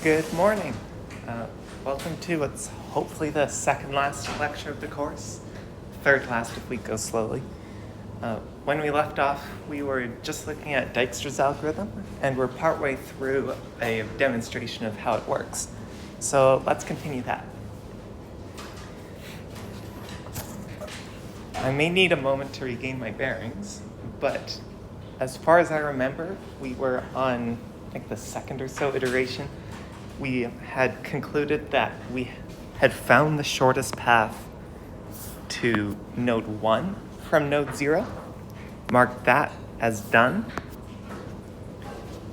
Good morning. Welcome to what's hopefully the second last lecture of the course. Third last if we go slowly. When we left off, we were just looking at Dijkstra's algorithm, and we're partway through a demonstration of how it works. So let's continue that. I may need a moment to regain my bearings, but as far as I remember, we were on the second or so iteration. We had concluded that we had found the shortest path to node 1 from node 0, marked that as done,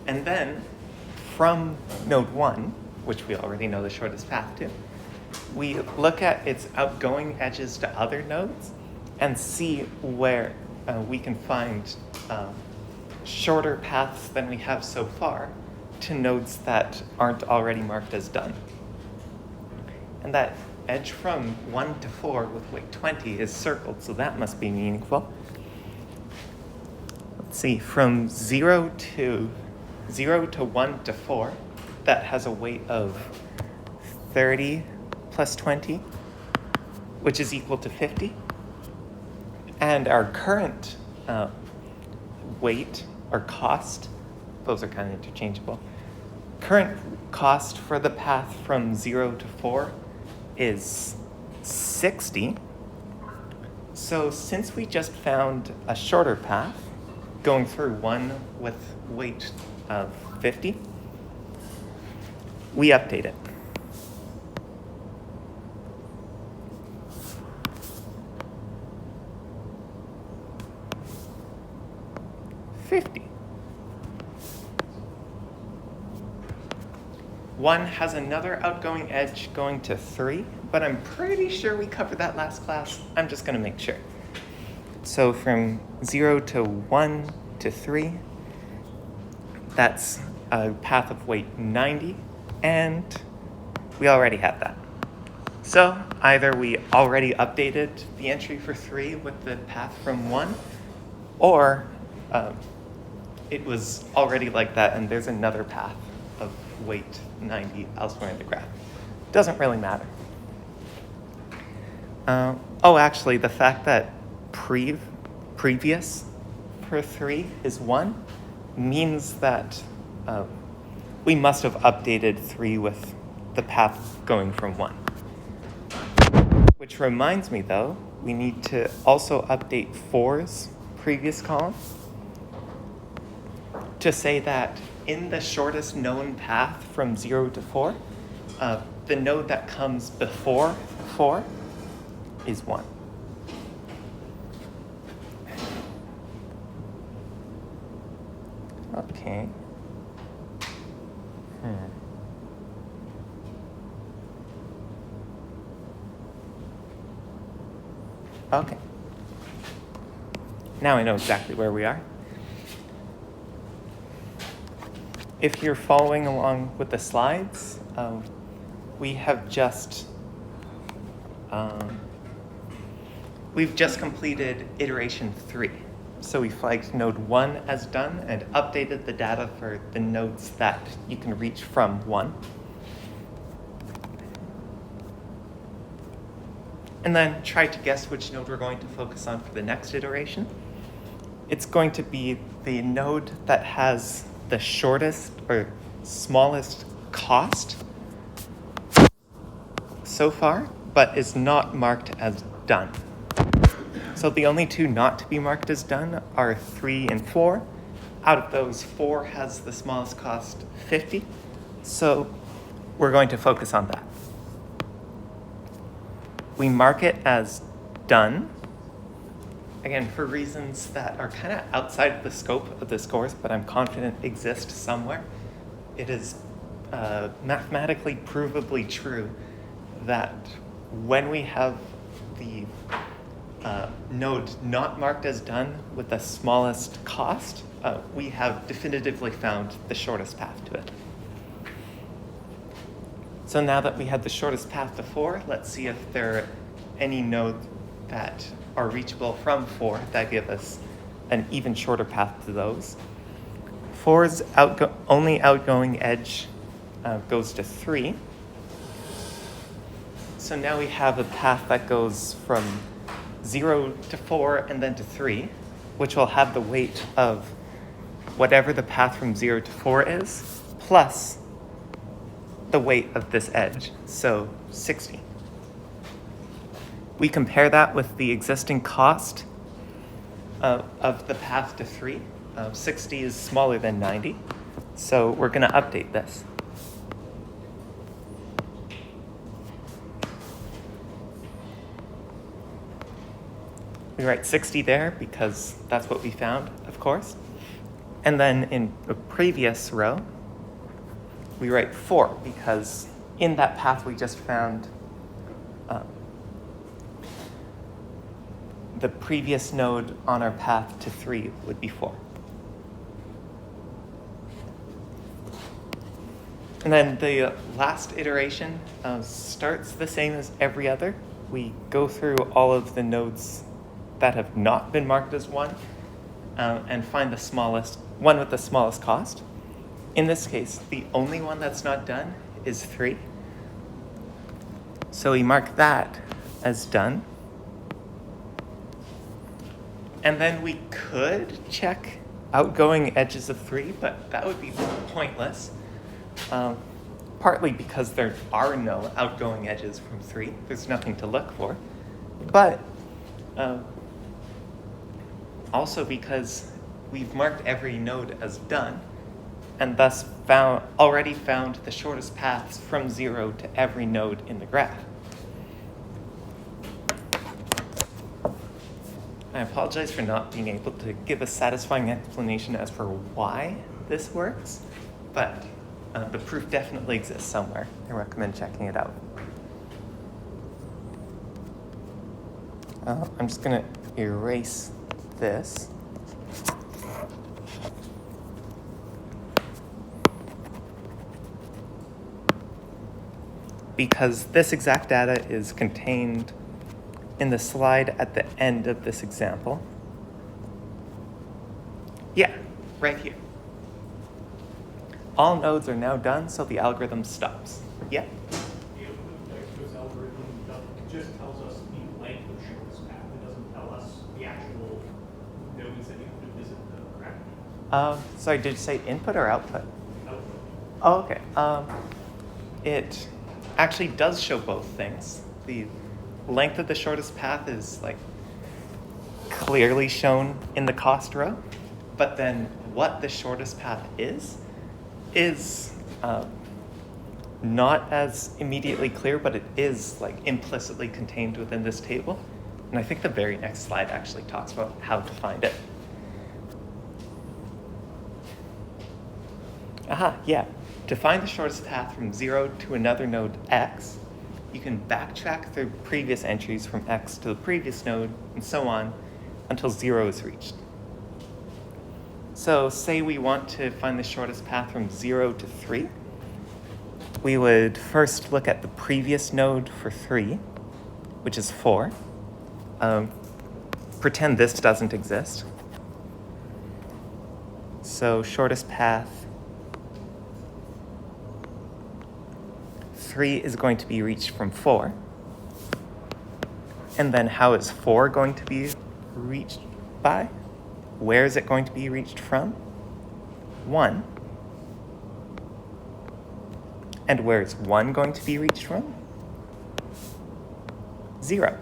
and then from node 1, which we already know the shortest path to, we look at its outgoing edges to other nodes and see where we can find shorter paths than we have so far to nodes that aren't already marked as done. And that edge from 1 to 4 with weight 20 is circled, so that must be meaningful. Let's see, from 0 to 1 to 4, that has a weight of 30 plus 20, which is equal to 50. And our current weight or cost, those are kind of interchangeable. Current cost for the path from 0 to 4 is 60. So since we just found a shorter path going through 1 with weight of 50, we update it. One has another outgoing edge going to 3, but I'm pretty sure we covered that last class. I'm just going to make sure. So from 0 to 1 to 3, that's a path of weight 90, and we already have that. So either we already updated the entry for 3 with the path from 1, or it was already like that and there's another path of weight 90 elsewhere in the graph. Doesn't really matter. Actually, the fact that previous for 3 is 1 means that we must have updated 3 with the path going from 1. Which reminds me, though, we need to also update 4's previous column to say that in the shortest known path from 0 to 4, the node that comes before 4 is 1. Okay. Okay. Now I know exactly where we are. If you're following along with the slides, we have just we've just completed iteration 3. So we flagged node 1 as done and updated the data for the nodes that you can reach from 1. And then try to guess which node we're going to focus on for the next iteration. It's going to be the node that has the shortest or smallest cost so far, but is not marked as done. So the only 2 not to be marked as done are 3 and 4. Out of those, 4 has the smallest cost, 50. So we're going to focus on that. We mark it as done, again, for reasons that are kind of outside of the scope of this course, but I'm confident exist somewhere. It is mathematically provably true that when we have the node not marked as done with the smallest cost, we have definitively found the shortest path to it. So now that we had the shortest path to 4, let's see if there are any nodes that are reachable from 4 that give us an even shorter path to those. 4's only outgoing edge goes to 3. So now we have a path that goes from 0 to 4 and then to 3, which will have the weight of whatever the path from 0 to 4 is, plus the weight of this edge, so 60. We compare that with the existing cost of the path to 3. 60 is smaller than 90, so we're going to update this. We write 60 there because that's what we found, of course. And then in the previous row, we write 4 because in that path we just found the previous node on our path to 3 would be 4. And then the last iteration starts the same as every other. We go through all of the nodes that have not been marked as 1 and find the smallest one with the smallest cost. In this case, the only one that's not done is 3. So we mark that as done. And then we could check outgoing edges of 3, but that would be pointless. Partly because there are no outgoing edges from 3. There's nothing to look for. But also because we've marked every node as done, and thus already found the shortest paths from 0 to every node in the graph. I apologize for not being able to give a satisfying explanation as for why this works, but the proof definitely exists somewhere. I recommend checking it out. I'm just going to erase this. Because this exact data is contained in the slide at the end of this example. Yeah, right here. All nodes are now done, so the algorithm stops. Yeah? The Dijkstra's algorithm just tells us the length of shortest path. It doesn't tell us the actual nodes that you have to visit, though, correct? Sorry, did you say input or output? Output. Oh, okay. It actually does show both things. The length of the shortest path is like clearly shown in the cost row, but then what the shortest path is not as immediately clear, but it is like implicitly contained within this table. And I think the very next slide actually talks about how to find it. Yeah. To find the shortest path from 0 to another node x, you can backtrack through previous entries from x to the previous node and so on until 0 is reached. So say we want to find the shortest path from 0 to 3. We would first look at the previous node for 3, which is 4. Pretend this doesn't exist. So shortest path 3 is going to be reached from 4. And then how is 4 going to be reached by? Where is it going to be reached from? 1. And where is 1 going to be reached from? 0.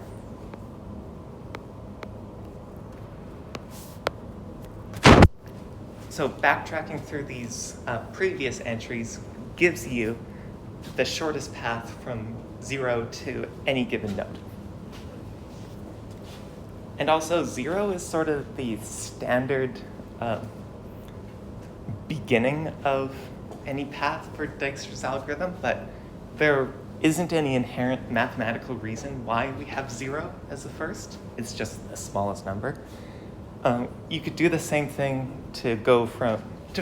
So backtracking through these previous entries gives you the shortest path from 0 to any given node. And also 0 is sort of the standard beginning of any path for Dijkstra's algorithm, but there isn't any inherent mathematical reason why we have 0 as the first. It's just the smallest number. You could do the same thing to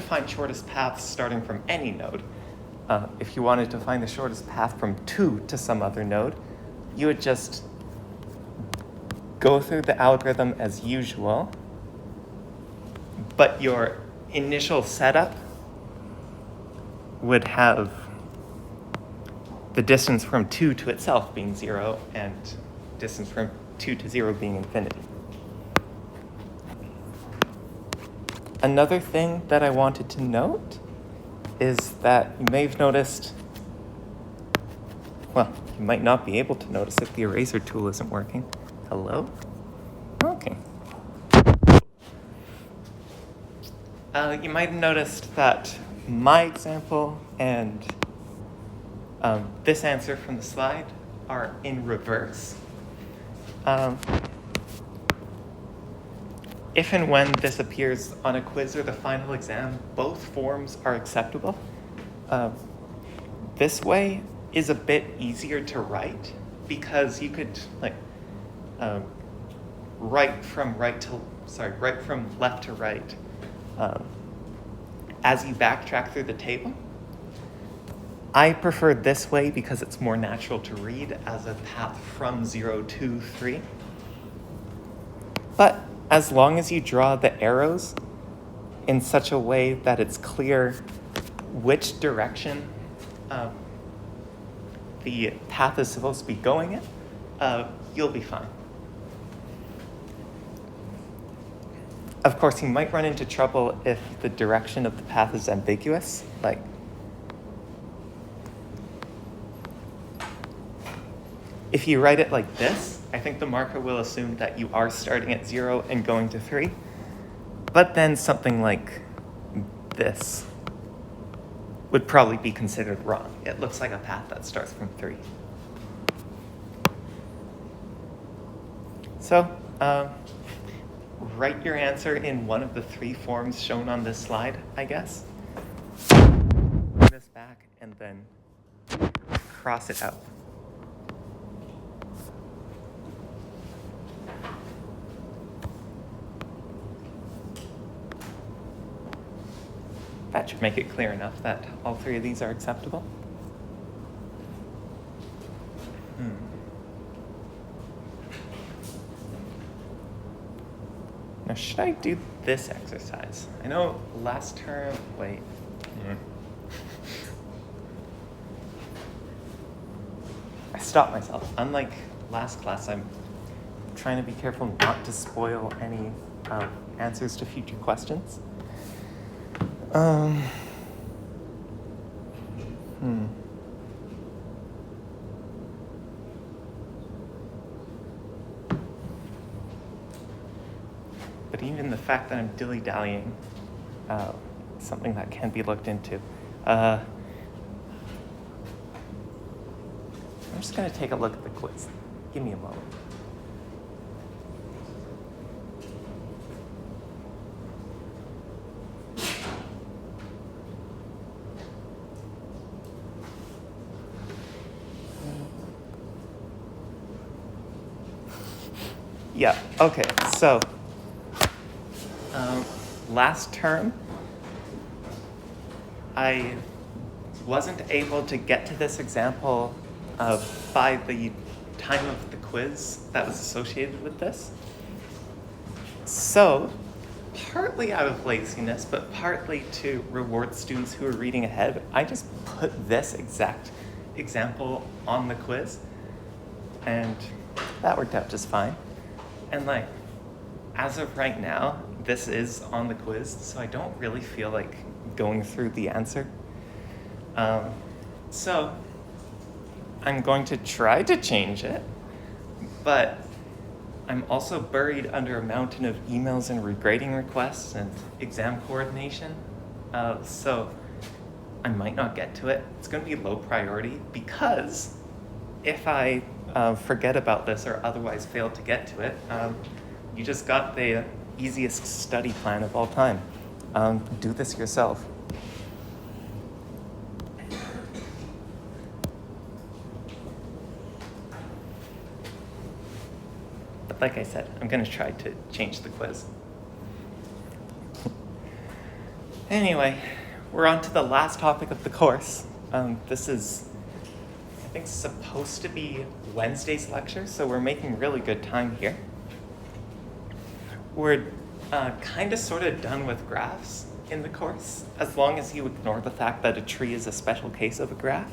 find shortest paths starting from any node. If you wanted to find the shortest path from 2 to some other node, you would just go through the algorithm as usual, but your initial setup would have the distance from 2 to itself being 0 and distance from 2 to 0 being infinity. Another thing that I wanted to note is that you may have noticed, well, you might not be able to notice if the eraser tool isn't working. Hello? Okay. You might have noticed that my example and this answer from the slide are in reverse. If and when this appears on a quiz or the final exam, both forms are acceptable. This way is a bit easier to write because you could write from left to right as you backtrack through the table. I prefer this way because it's more natural to read as a path from 0 to 3. But as long as you draw the arrows in such a way that it's clear which direction the path is supposed to be going in, you'll be fine. Of course, you might run into trouble if the direction of the path is ambiguous, like if you write it like this, I think the marker will assume that you are starting at 0 and going to 3. But then something like this would probably be considered wrong. It looks like a path that starts from 3. So, write your answer in one of the 3 forms shown on this slide, I guess. Bring this back and then cross it out. That should make it clear enough that all 3 of these are acceptable. Now, should I do this exercise? I know last term, wait. I stopped myself. Unlike last class, I'm trying to be careful not to spoil any answers to future questions. But even the fact that I'm dilly-dallying, something that can be looked into. I'm just going to take a look at the quiz. Give me a moment. Yeah, okay, so last term, I wasn't able to get to this example by the time of the quiz that was associated with this. So, partly out of laziness, but partly to reward students who are reading ahead, I just put this exact example on the quiz, and that worked out just fine. And as of right now, this is on the quiz, so I don't really feel like going through the answer. So I'm going to try to change it, but I'm also buried under a mountain of emails and regrading requests and exam coordination. So I might not get to it. It's going to be low priority because if I forget about this or otherwise fail to get to it, you just got the easiest study plan of all time. Do this yourself. But like I said, I'm going to try to change the quiz. Anyway, we're on to the last topic of the course. This is, I think, supposed to be Wednesday's lecture, so we're making really good time here. We're kind of sort of done with graphs in the course, as long as you ignore the fact that a tree is a special case of a graph.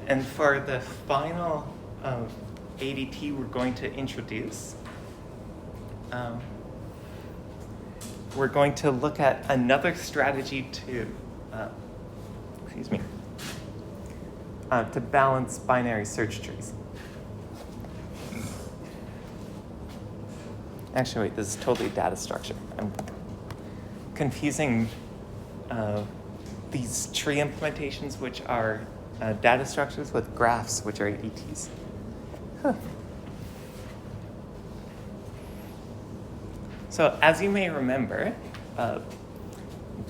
And for the final ADT we're going to introduce, we're going to look at another strategy to, to balance binary search trees. Actually, wait, this is totally data structure. I'm confusing these tree implementations, which are data structures, with graphs, which are ADTs. Huh. So as you may remember,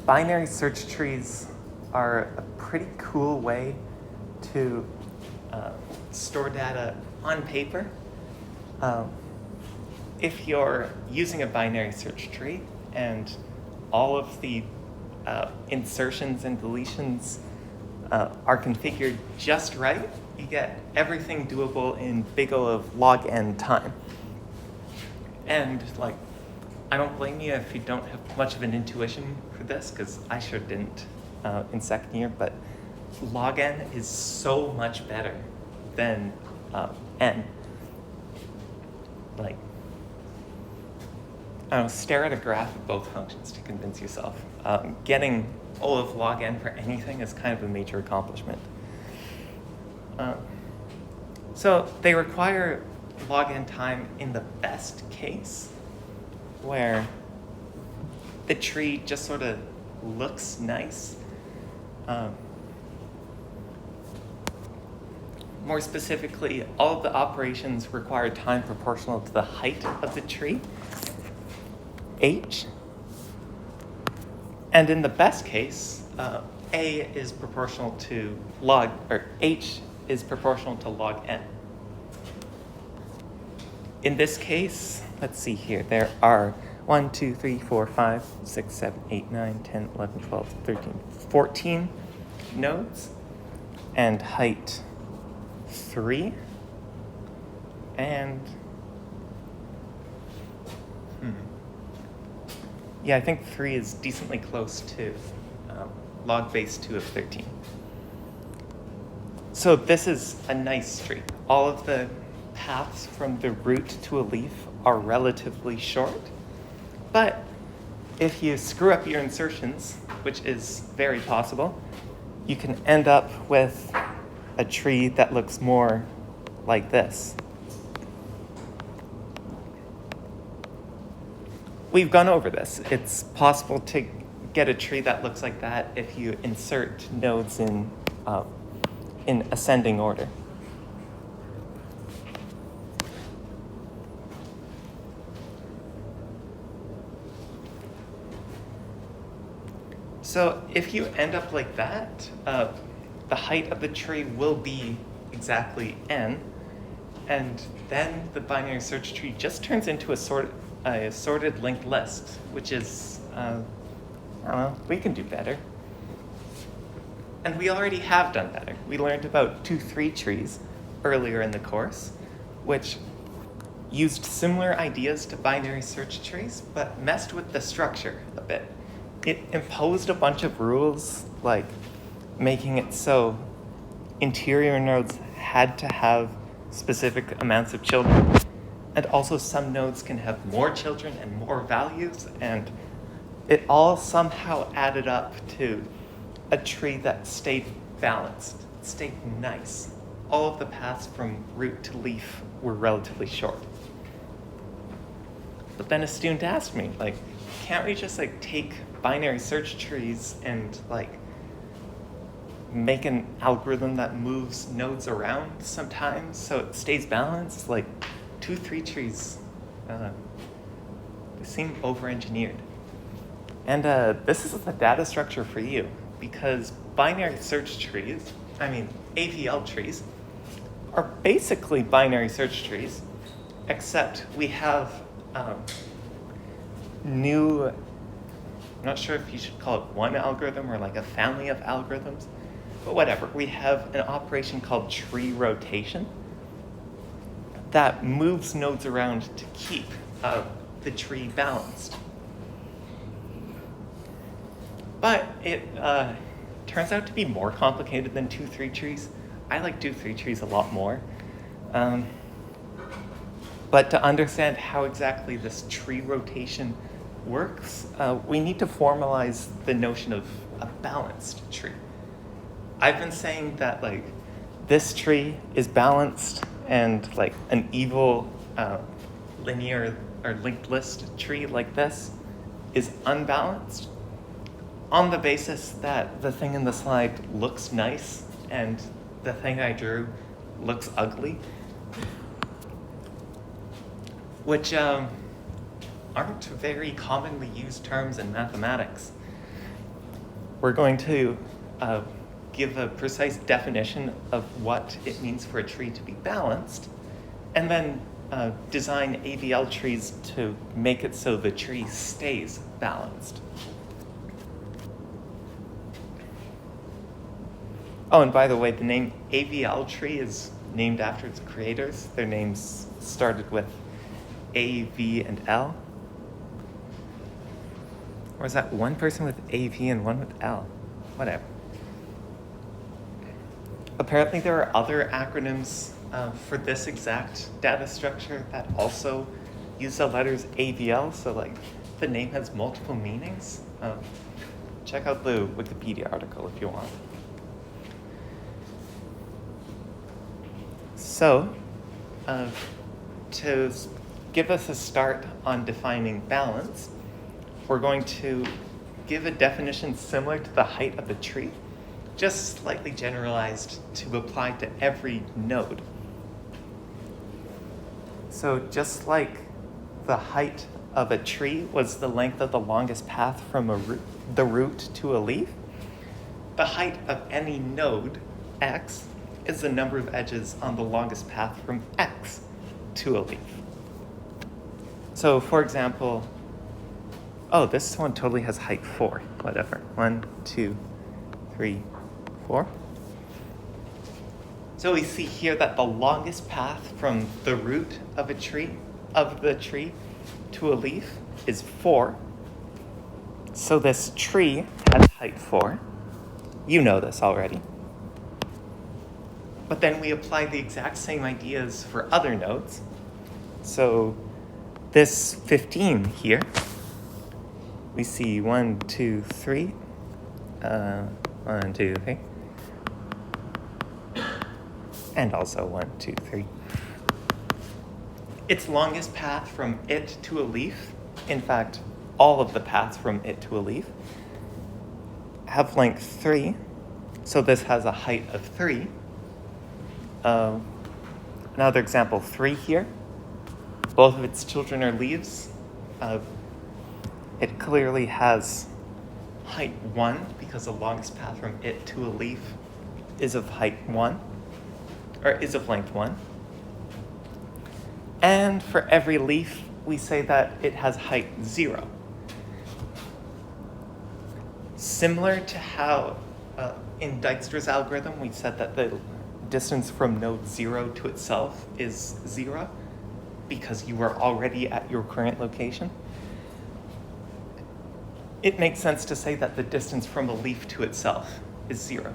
binary search trees are a pretty cool way to store data on paper. If you're using a binary search tree and all of the insertions and deletions are configured just right, you get everything doable in big O of log n time. And like, I don't blame you if you don't have much of an intuition for this, because I sure didn't in second year, but log n is so much better than n. Like, I don't know, stare at a graph of both functions to convince yourself. Getting O of log n for anything is kind of a major accomplishment. So they require log n time in the best case, where the tree just sort of looks nice. More specifically, all of the operations require time proportional to the height of the tree, h. And in the best case, a is proportional to log, or h is proportional to log n. In this case, let's see here, there are 1, 2, 3, 4, 5, 6, 7, 8, 9, 10, 11, 12, 13, 14 nodes, and height 3, and yeah, I think 3 is decently close to log base 2 of 13. So this is a nice tree. All of the paths from the root to a leaf are relatively short, but if you screw up your insertions, which is very possible, you can end up with a tree that looks more like this. We've gone over this. It's possible to get a tree that looks like that if you insert nodes in ascending order. So if you end up like that, the height of the tree will be exactly n, and then the binary search tree just turns into a sorted linked list, which is, I don't know, we can do better. And we already have done better. We learned about 2-3 trees earlier in the course, which used similar ideas to binary search trees, but messed with the structure a bit. It imposed a bunch of rules, like making it so interior nodes had to have specific amounts of children, and also some nodes can have more children and more values, and it all somehow added up to a tree that stayed balanced, stayed nice. All of the paths from root to leaf were relatively short. But then a student asked me, like, can't we just like take binary search trees and like make an algorithm that moves nodes around sometimes so it stays balanced? Like 2-3 trees, they seem over-engineered. And this is the data structure for you, because binary search trees, AVL trees, are basically binary search trees, except we have new, I'm not sure if you should call it one algorithm or like a family of algorithms, but whatever. We have an operation called tree rotation that moves nodes around to keep the tree balanced. But it turns out to be more complicated than 2-3 trees. I like do-3 trees a lot more. But to understand how exactly this tree rotation works, we need to formalize the notion of a balanced tree. I've been saying that like this tree is balanced and like an evil linear or linked list tree like this is unbalanced on the basis that the thing in the slide looks nice and the thing I drew looks ugly, which aren't very commonly used terms in mathematics. We're going to give a precise definition of what it means for a tree to be balanced, and then design AVL trees to make it so the tree stays balanced. Oh, and by the way, the name AVL tree is named after its creators. Their names started with A, V, and L. Or is that one person with A, V, and one with L? Whatever. Apparently there are other acronyms for this exact data structure that also use the letters AVL, so like the name has multiple meanings. Check out the Wikipedia article if you want. So, to give us a start on defining balance, we're going to give a definition similar to the height of the tree, just slightly generalized to apply to every node. So just like the height of a tree was the length of the longest path from the root to a leaf, the height of any node, x, is the number of edges on the longest path from x to a leaf. So for example, oh, this one totally has height 4, whatever. 1, 2, 3, 4. So we see here that the longest path from the root of the tree to a leaf is 4. So this tree has height 4. You know this already. But then we apply the exact same ideas for other nodes. So this 15 here, we see 1, 2, 3, 1, 2, 3, and also 1, 2, 3. Its longest path from it to a leaf, in fact, all of the paths from it to a leaf, have length 3, so this has a height of 3. Another example, 3 here. Both of its children are leaves. It clearly has height 1 because the longest path from it to a leaf is of height 1, or is of length 1. And for every leaf, we say that it has height 0. Similar to how in Dijkstra's algorithm, we said that the distance from node 0 to itself is 0 because you were already at your current location. It makes sense to say that the distance from a leaf to itself is 0.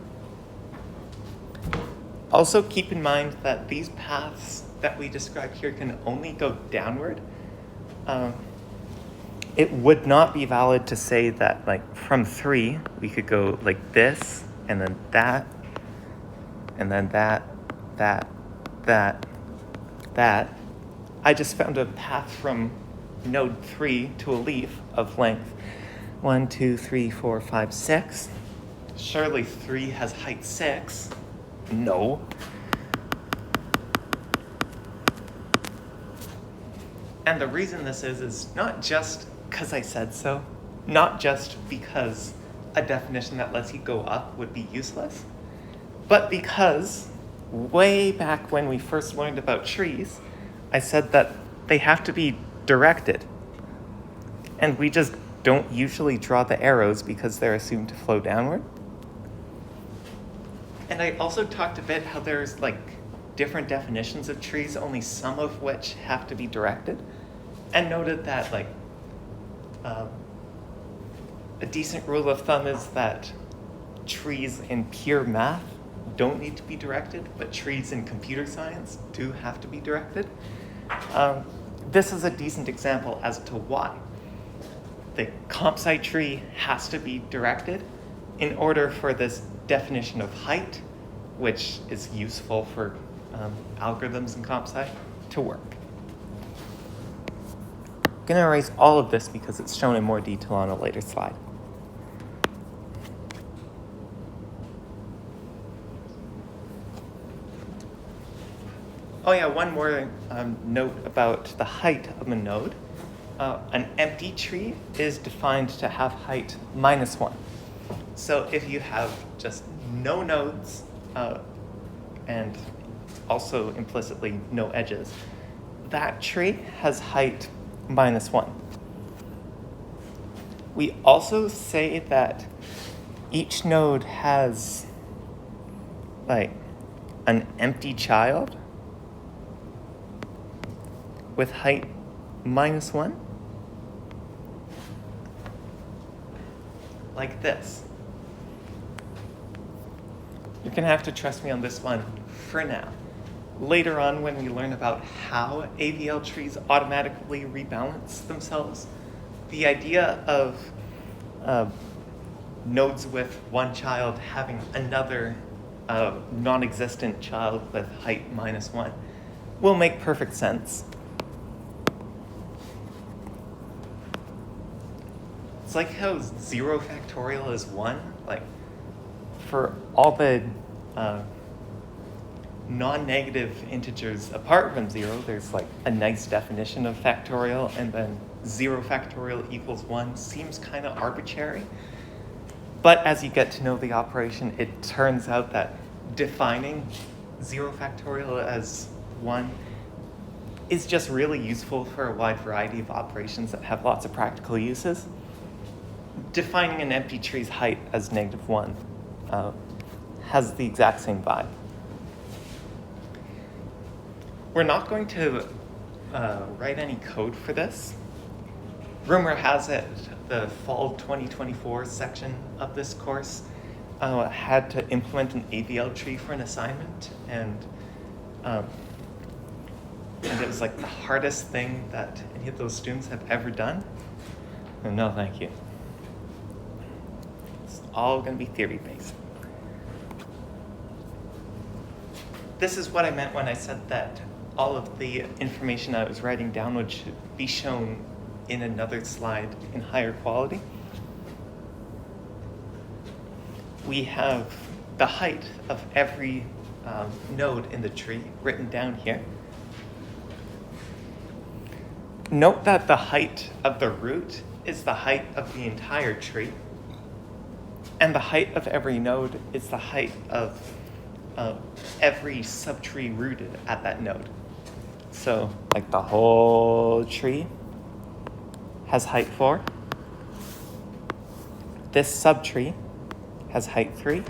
Also keep in mind that these paths that we described here can only go downward. It would not be valid to say that like from 3, we could go like this, and then that, and then that. I just found a path from node 3 to a leaf of length 1, 2, 3, 4, 5, 6. Surely 3 has height 6. No. And the reason this is not just because I said so, not just because a definition that lets you go up would be useless, but because way back when we first learned about trees, I said that they have to be directed. And we just don't usually draw the arrows because they're assumed to flow downward. And I also talked a bit how there's like different definitions of trees, only some of which have to be directed, and noted that like a decent rule of thumb is that trees in pure math don't need to be directed, but trees in computer science do have to be directed. This is a decent example as to why. The comp sci tree has to be directed in order for this definition of height, which is useful for algorithms in comp sci, to work. I'm going to erase all of this because it's shown in more detail on a later slide. Oh yeah, one more note about the height of a node. An empty tree is defined to have height -1. So if you have just no nodes and also implicitly no edges, that tree has height -1. We also say that each node has like an empty child with height -1, like this. You're going to have to trust me on this one for now. Later on, when we learn about how AVL trees automatically rebalance themselves, the idea of nodes with one child having another non-existent child with height -1 will make perfect sense. It's like how 0 factorial is 1. Like, for all the non-negative integers apart from 0, there's like a nice definition of factorial, and then 0 factorial equals 1 seems kind of arbitrary. But as you get to know the operation, it turns out that defining 0 factorial as 1 is just really useful for a wide variety of operations that have lots of practical uses. Defining an empty tree's height as -1 has the exact same vibe. We're not going to write any code for this. Rumor has it the fall 2024 section of this course had to implement an AVL tree for an assignment, and it was like the hardest thing that any of those students have ever done. No, thank you. It's all going to be theory-based. This is what I meant when I said that all of the information I was writing down would be shown in another slide in higher quality. We have the height of every node in the tree written down here. Note that the height of the root is the height of the entire tree, and the height of every node is the height of every subtree rooted at that node. So, like, the whole tree has height 4. This subtree has height 3.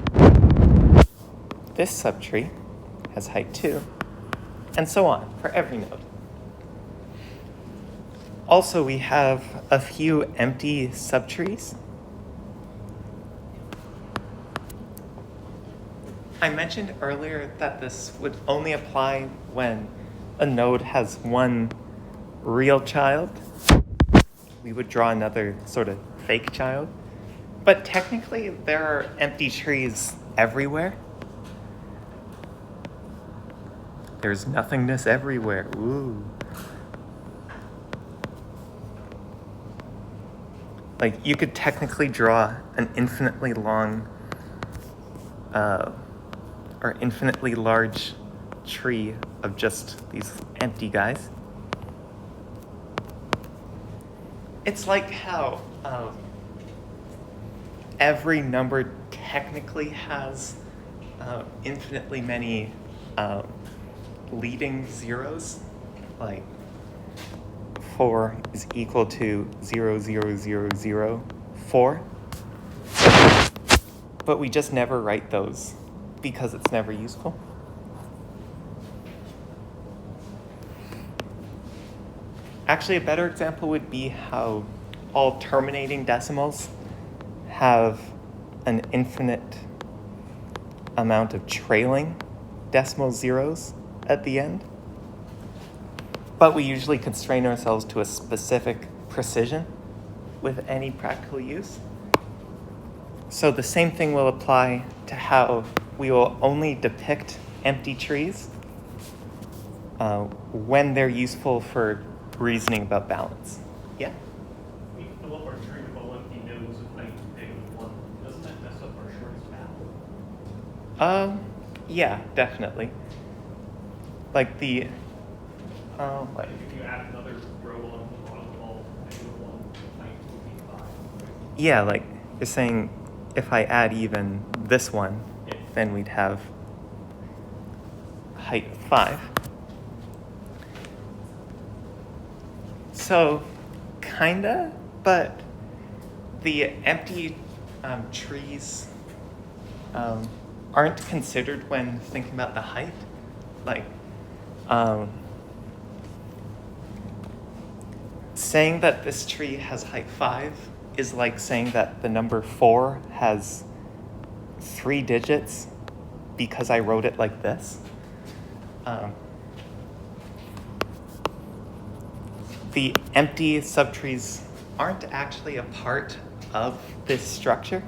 This subtree has height 2, and so on for every node. Also, we have a few empty subtrees. I mentioned earlier that this would only apply when a node has one real child. We would draw another sort of fake child. But technically, there are empty trees everywhere. There's nothingness everywhere. Ooh. Like, you could technically draw an infinitely long or infinitely large tree of just these empty guys. It's like how every number technically has infinitely many leading zeros. Like 4 is equal to 0, 0, 0, 0, 4. But we just never write those because it's never useful. Actually, a better example would be how all terminating decimals have an infinite amount of trailing decimal zeros at the end. But we usually constrain ourselves to a specific precision with any practical use. So the same thing will apply to how we will only depict empty trees when they're useful for reasoning about balance. Yeah? We fill up our tree with all empty nodes of height -1. Doesn't that mess up our shortest path? Yeah, definitely. Like the, Like if you add another row on the bottom of all -1, height would be 5. yeah, like you're saying if I add even this one, Yeah. then we'd have height of 5. So, kinda, but the empty trees aren't considered when thinking about the height. Like, saying that this tree has height 5 is like saying that the number 4 has 3 digits because I wrote it like this. The empty subtrees aren't actually a part of this structure.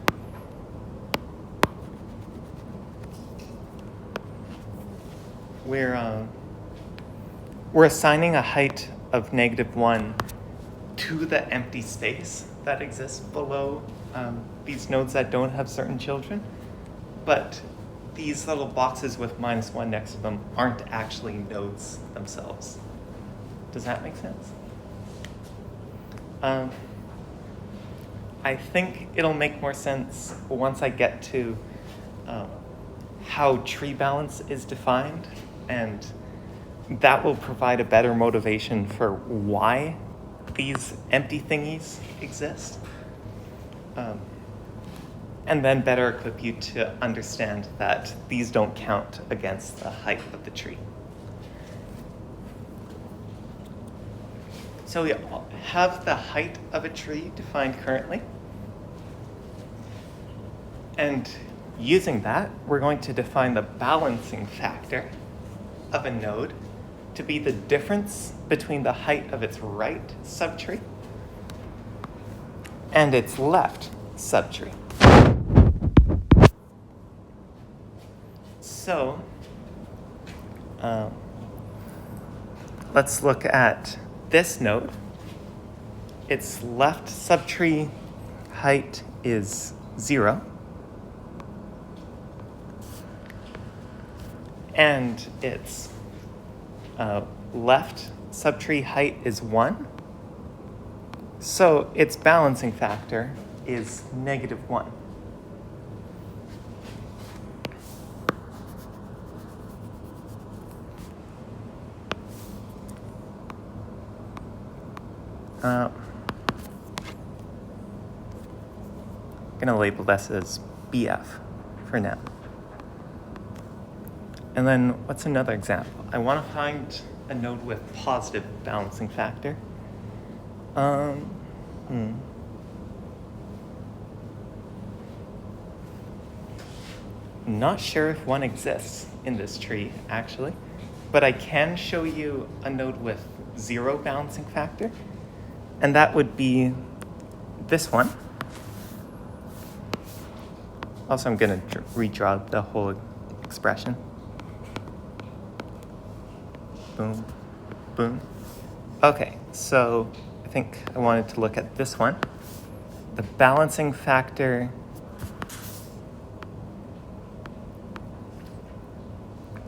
We're assigning a height of -1 to the empty space that exists below these nodes that don't have certain children, but these little boxes with -1 next to them aren't actually nodes themselves. Does that make sense? I think it'll make more sense once I get to how tree balance is defined, and that will provide a better motivation for why these empty thingies exist, and then better equip you to understand that these don't count against the height of the tree. So we have the height of a tree defined currently. And using that, we're going to define the balancing factor of a node to be the difference between the height of its right subtree and its left subtree. So, let's look at this node. Its left subtree height is 0. And its left subtree height is 1. So its balancing factor is -1. I'm going to label this as BF for now. And then what's another example? I want to find a node with positive balancing factor. Not sure if one exists in this tree, actually, but I can show you a node with 0 balancing factor, and that would be this one. Also, I'm going to redraw the whole expression. Boom, boom. Okay, so I think I wanted to look at this one. The balancing factor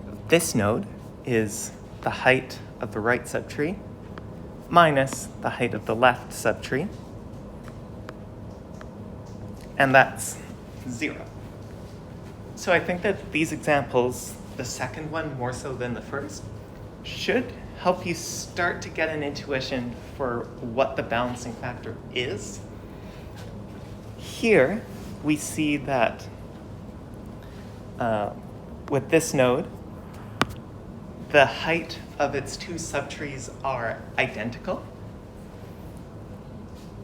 of this node is the height of the right subtree minus the height of the left subtree, and that's 0. So I think that these examples, the second one more so than the first, should help you start to get an intuition for what the balancing factor is. Here, we see that with this node, the height of its 2 subtrees are identical.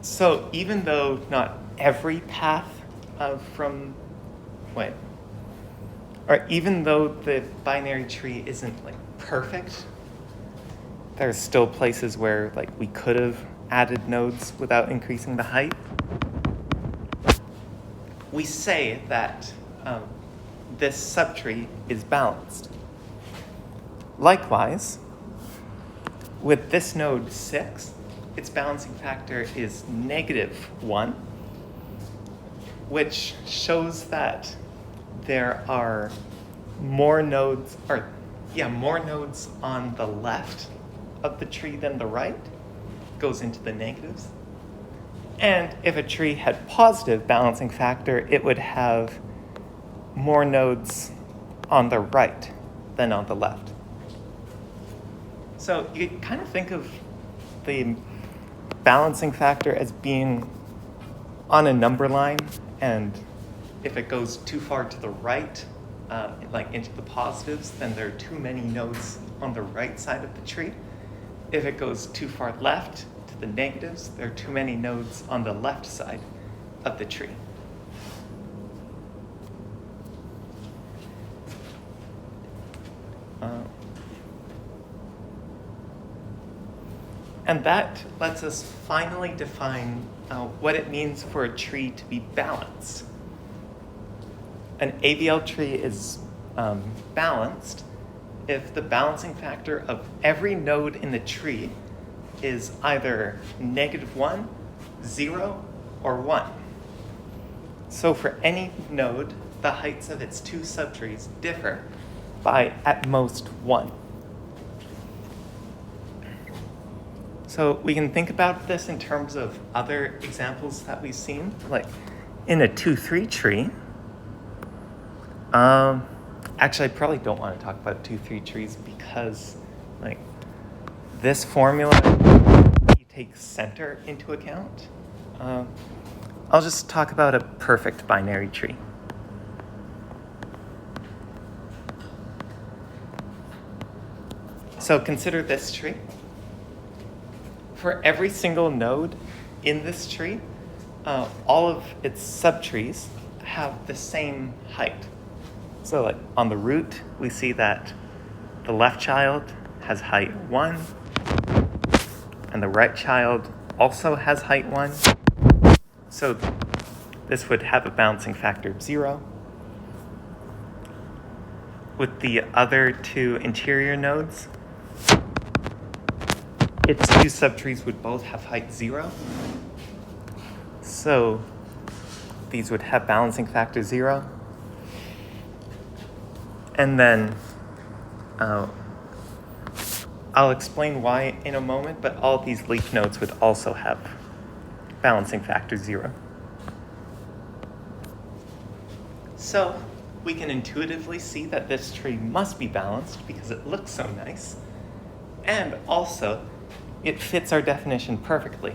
So even though not every path or even though the binary tree isn't like perfect, there's still places where like we could have added nodes without increasing the height. We say that this subtree is balanced. Likewise, with this node 6, its balancing factor is -1, which shows that there are more nodes on the left of the tree than the right, goes into the negatives. And if a tree had positive balancing factor, it would have more nodes on the right than on the left. So you kind of think of the balancing factor as being on a number line, and if it goes too far to the right, like into the positives, then there are too many nodes on the right side of the tree. If it goes too far left to the negatives, there are too many nodes on the left side of the tree. And that lets us finally define what it means for a tree to be balanced. An AVL tree is balanced if the balancing factor of every node in the tree is either -1, 0, or 1. So for any node, the heights of its two subtrees differ by at most 1. So we can think about this in terms of other examples that we've seen, like in a 2-3 tree. Actually, I probably don't want to talk about 2-3 trees because, like, this formula, you take center into account. I'll just talk about a perfect binary tree. So consider this tree. For every single node in this tree, all of its subtrees have the same height. So like on the root, we see that the left child has height 1, and the right child also has height 1. So this would have a balancing factor of 0. With the other two interior nodes, its two subtrees would both have height 0. So these would have balancing factor 0. And then I'll explain why in a moment, but all of these leaf nodes would also have balancing factor 0. So we can intuitively see that this tree must be balanced because it looks so nice. And also, it fits our definition perfectly.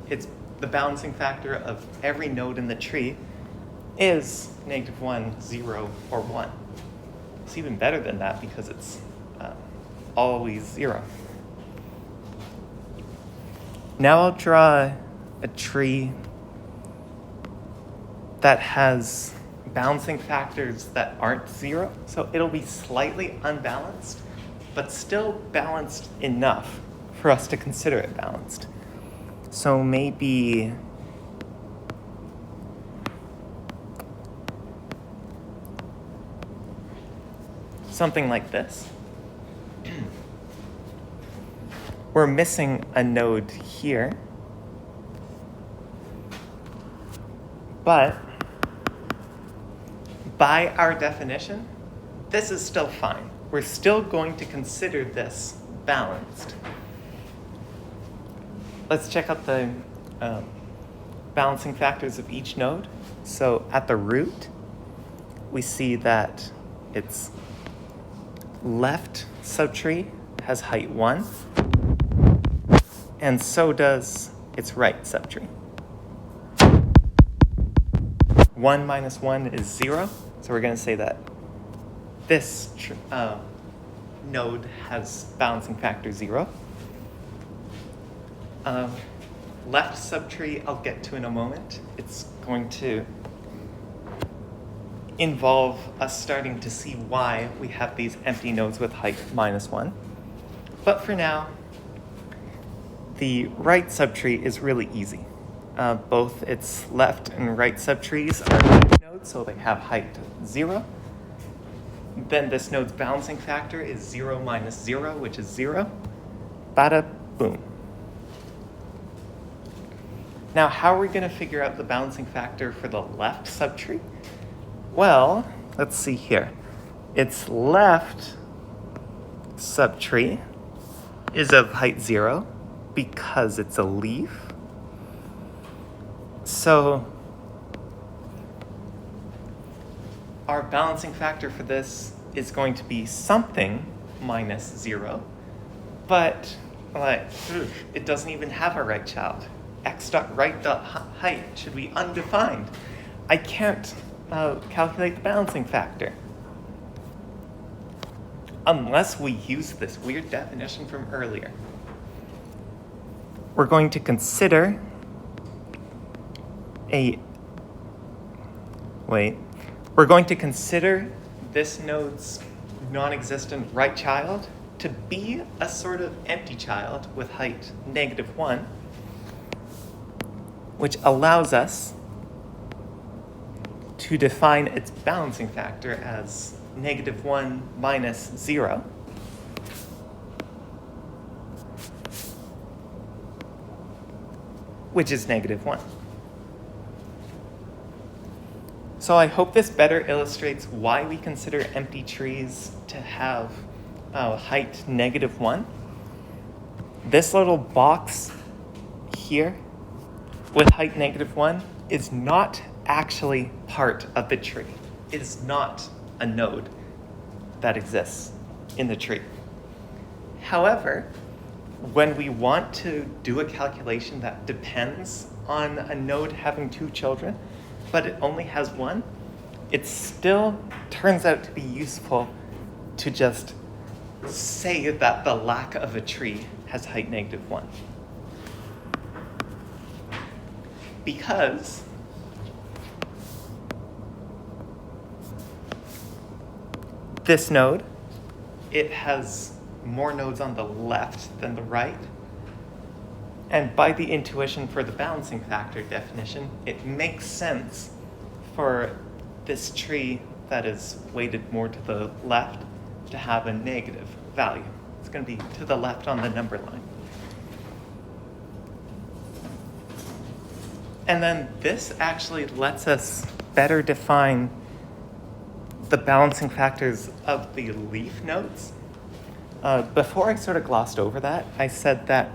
It's the balancing factor of every node in the tree is -1, 0, or 1. It's even better than that because it's always 0. Now I'll draw a tree that has balancing factors that aren't 0. So it'll be slightly unbalanced, but still balanced enough for us to consider it balanced. So maybe something like this. We're missing a node here, but by our definition, this is still fine. We're still going to consider this balanced. Let's check out the balancing factors of each node. So at the root, we see that its left subtree has height 1, and so does its right subtree. 1 minus 1 is 0, so we're going to say that this node has balancing factor 0. Left subtree I'll get to in a moment. It's going to involve us starting to see why we have these empty nodes with height -1. But for now, the right subtree is really easy. Both its left and right subtrees are height nodes, so they have height 0. Then this node's balancing factor is 0 minus 0, which is 0. Bada boom. Now, how are we going to figure out the balancing factor for the left subtree? Well, let's see here. Its left subtree is of height 0 because it's a leaf. So our balancing factor for this is going to be something minus 0, but it doesn't even have a right child. X.right.height should be undefined. I can't calculate the balancing factor unless we use this weird definition from earlier. We're going to consider we're going to consider this node's non-existent right child to be a sort of empty child with height -1, which allows us to define its balancing factor as -1 minus 0. Which is -1. So I hope this better illustrates why we consider empty trees to have height -1. This little box here with height -1 is not actually part of the tree. It is not a node that exists in the tree. However, when we want to do a calculation that depends on a node having 2 children, but it only has 1, it still turns out to be useful to just say that the lack of a tree has height -1. Because this node, it has more nodes on the left than the right. And by the intuition for the balancing factor definition, it makes sense for this tree that is weighted more to the left to have a negative value. It's going to be to the left on the number line. And then this actually lets us better define the balancing factors of the leaf nodes. Before I sort of glossed over that, I said that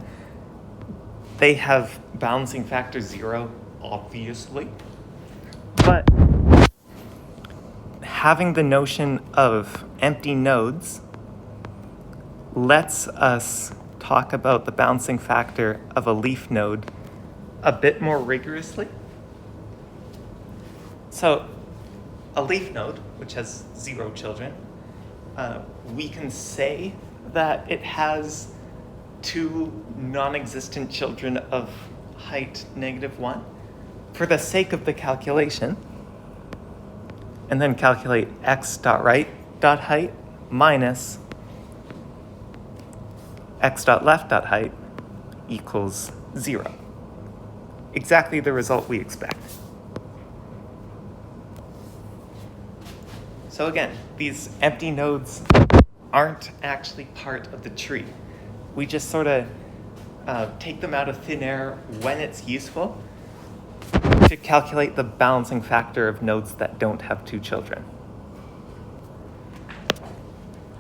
they have balancing factor 0, obviously. But having the notion of empty nodes lets us talk about the balancing factor of a leaf node a bit more rigorously. So a leaf node, which has 0 children, we can say that it has 2 non-existent children of height -1 for the sake of the calculation, and then calculate x.right.height minus x.left.height equals 0. Exactly the result we expect. So again, these empty nodes aren't actually part of the tree. We just sort of take them out of thin air when it's useful to calculate the balancing factor of nodes that don't have 2 children.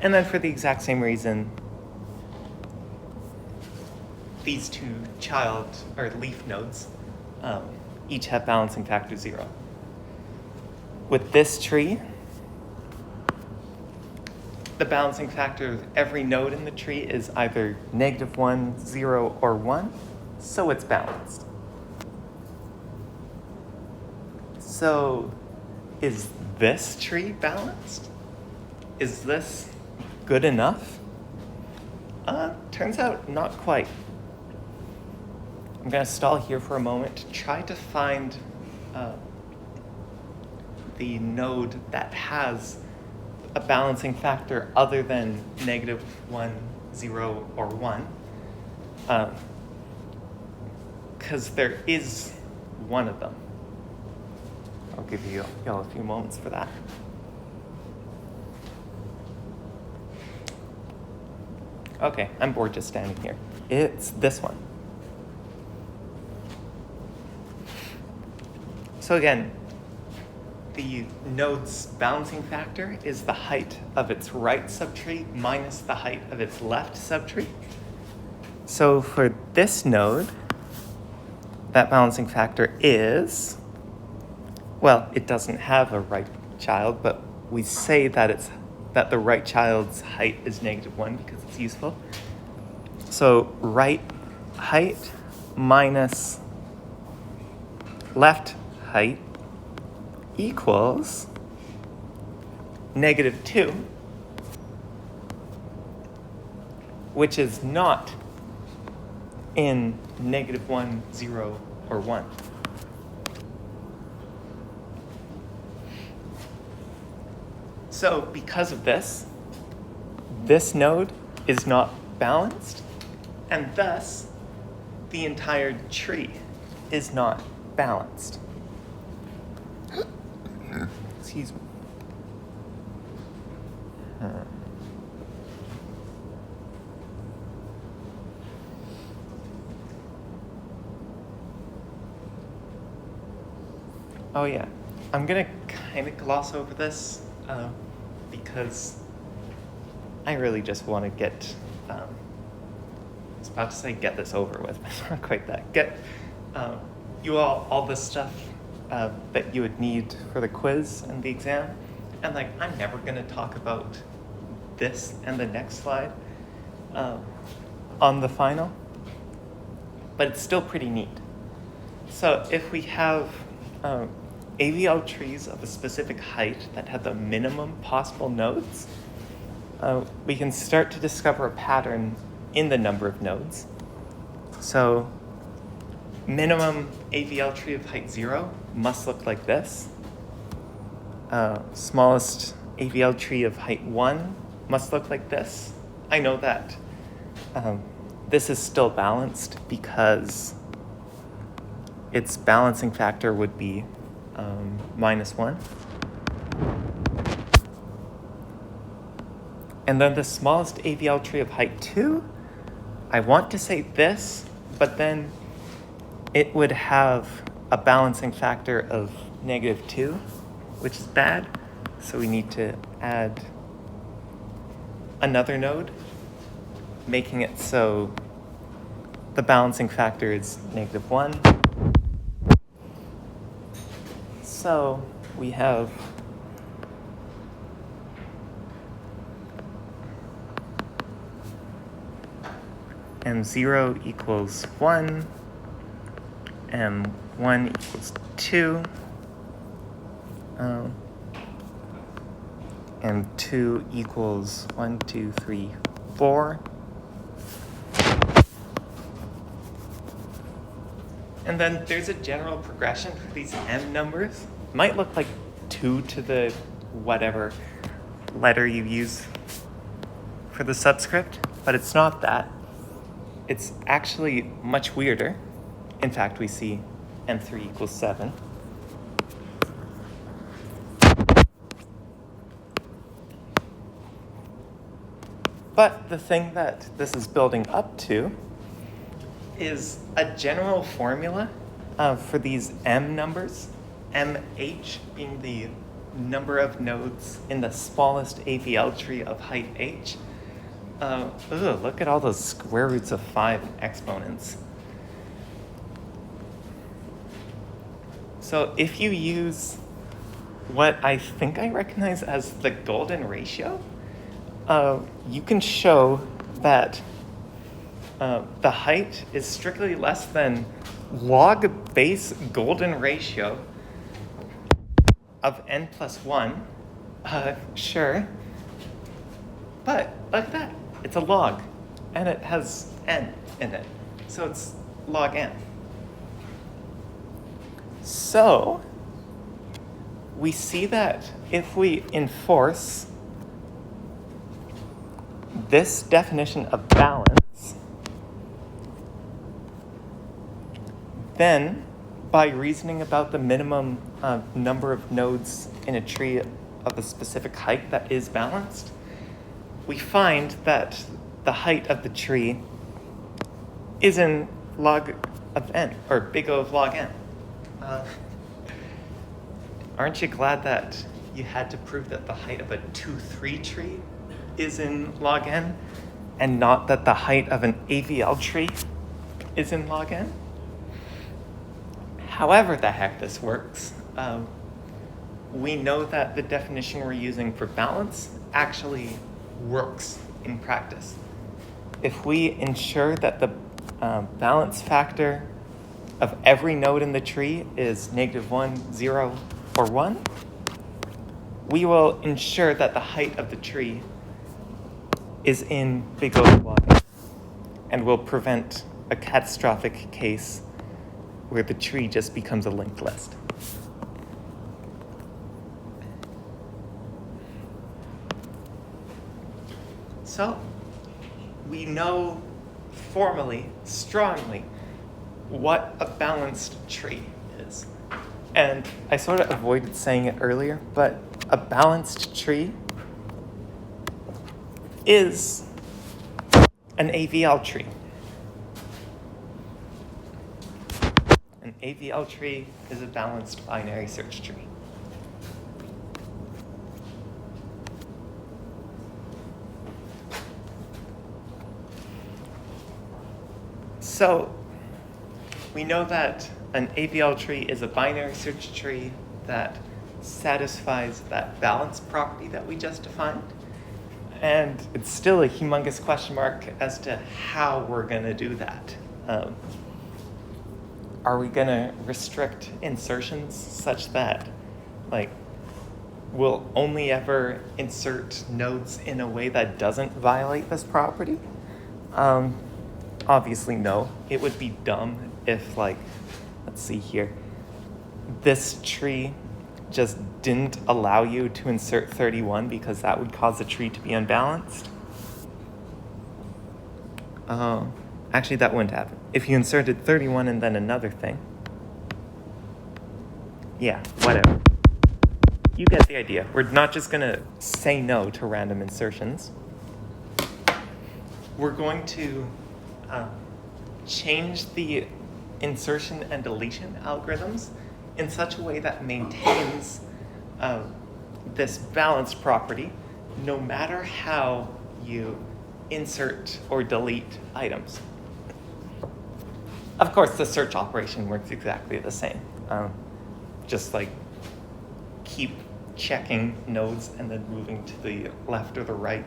And then for the exact same reason, these 2 child or leaf nodes each have balancing factor 0. With this tree, the balancing factor of every node in the tree is either -1, 0, or 1, so it's balanced. So is this tree balanced? Is this good enough? Turns out not quite. I'm going to stall here for a moment to try to find the node that has a balancing factor other than -1, 0, or 1. Because there is one of them. I'll give you all a few moments for that. Okay, I'm bored just standing here. It's this one. So again, the node's balancing factor is the height of its right subtree minus the height of its left subtree. So for this node, that balancing factor is, well, it doesn't have a right child, but we say that the right child's height is -1 because it's useful. So right height minus left height equals -2, which is not in -1, 0, or 1. So because of this node is not balanced, and thus the entire tree is not balanced. Excuse me. Oh yeah, I'm gonna kind of gloss over this because I really just want to get, I was about to say get this over with, but not quite that. Get you all this stuff that you would need for the quiz and the exam. And like, I'm never gonna talk about this and the next slide on the final, but it's still pretty neat. So if we have AVL trees of a specific height that have the minimum possible nodes, we can start to discover a pattern in the number of nodes. So minimum AVL tree of height 0 must look like this. Smallest AVL tree of height 1 must look like this. I know that this is still balanced because its balancing factor would be -1. And then the smallest AVL tree of height 2, I want to say this, but then it would have a balancing factor of -2, which is bad. So we need to add another node, making it so the balancing factor is -1. So we have M0 equals 1, M1 equals 2, M2 equals 1, 2, 3, 4. And then there's a general progression for these M numbers. Might look like 2 to the whatever letter you use for the subscript, but it's not that. It's actually much weirder. In fact, we see M3 equals 7. But the thing that this is building up to is a general formula for these M numbers, MH being the number of nodes in the smallest AVL tree of height h. Look at all those square roots of 5 exponents. So if you use what I think I recognize as the golden ratio, you can show that the height is strictly less than log base golden ratio of n plus 1. Sure. But like that, it's a log, and it has n in it. So it's log n. So we see that if we enforce this definition of balance, then by reasoning about the minimum number of nodes in a tree of a specific height that is balanced, we find that the height of the tree is in log of n, or big O of log n. Aren't you glad that you had to prove that the height of a 2-3 tree is in log n, and not that the height of an AVL tree is in log n? However the heck this works, we know that the definition we're using for balance actually works in practice. If we ensure that the balance factor of every node in the tree is -1, 0, or 1, we will ensure that the height of the tree is in big O log n, and will prevent a catastrophic case where the tree just becomes a linked list. So, we know formally, strongly, what a balanced tree is. And I sort of avoided saying it earlier, but a balanced tree is an AVL tree. An AVL tree is a balanced binary search tree. So, we know that an AVL tree is a binary search tree that satisfies that balance property that we just defined. And it's still a humongous question mark as to how we're going to do that. Are we going to restrict insertions such that, like, we'll only ever insert nodes in a way that doesn't violate this property? Obviously, no. It would be dumb if, like, let's see here, this tree just didn't allow you to insert 31 because that would cause the tree to be unbalanced. Actually, that wouldn't happen. If you inserted 31 and then another thing. Yeah, whatever. You get the idea. We're not just going to say no to random insertions. We're going to change the insertion and deletion algorithms in such a way that maintains this balanced property no matter how you insert or delete items. Of course, the search operation works exactly the same. Just like keep checking nodes and then moving to the left or the right,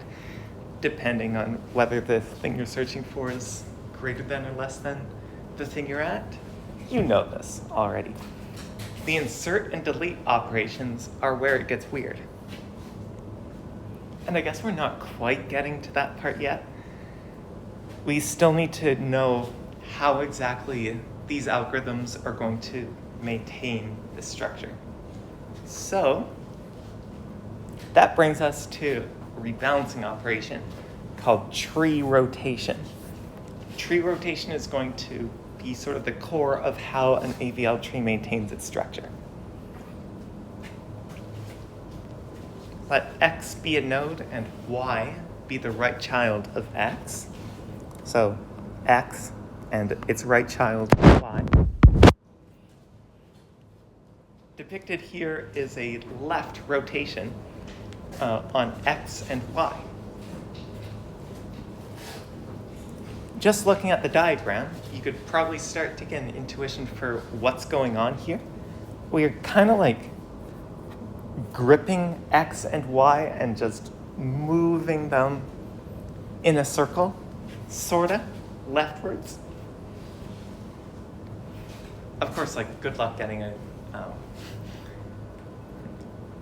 depending on whether the thing you're searching for is greater than or less than the thing you're at. You know this already. The insert and delete operations are where it gets weird. And I guess we're not quite getting to that part yet. We still need to know how exactly these algorithms are going to maintain this structure. So that brings us to a rebalancing operation called tree rotation. Tree rotation is going to be sort of the core of how an AVL tree maintains its structure. Let X be a node and Y be the right child of X. So X and its right child, Y. Depicted here is a left rotation on X and Y. Just looking at the diagram, you could probably start to get an intuition for what's going on here. We're kind of like gripping X and Y and just moving them in a circle, sorta, leftwards. Of course, like, good luck getting a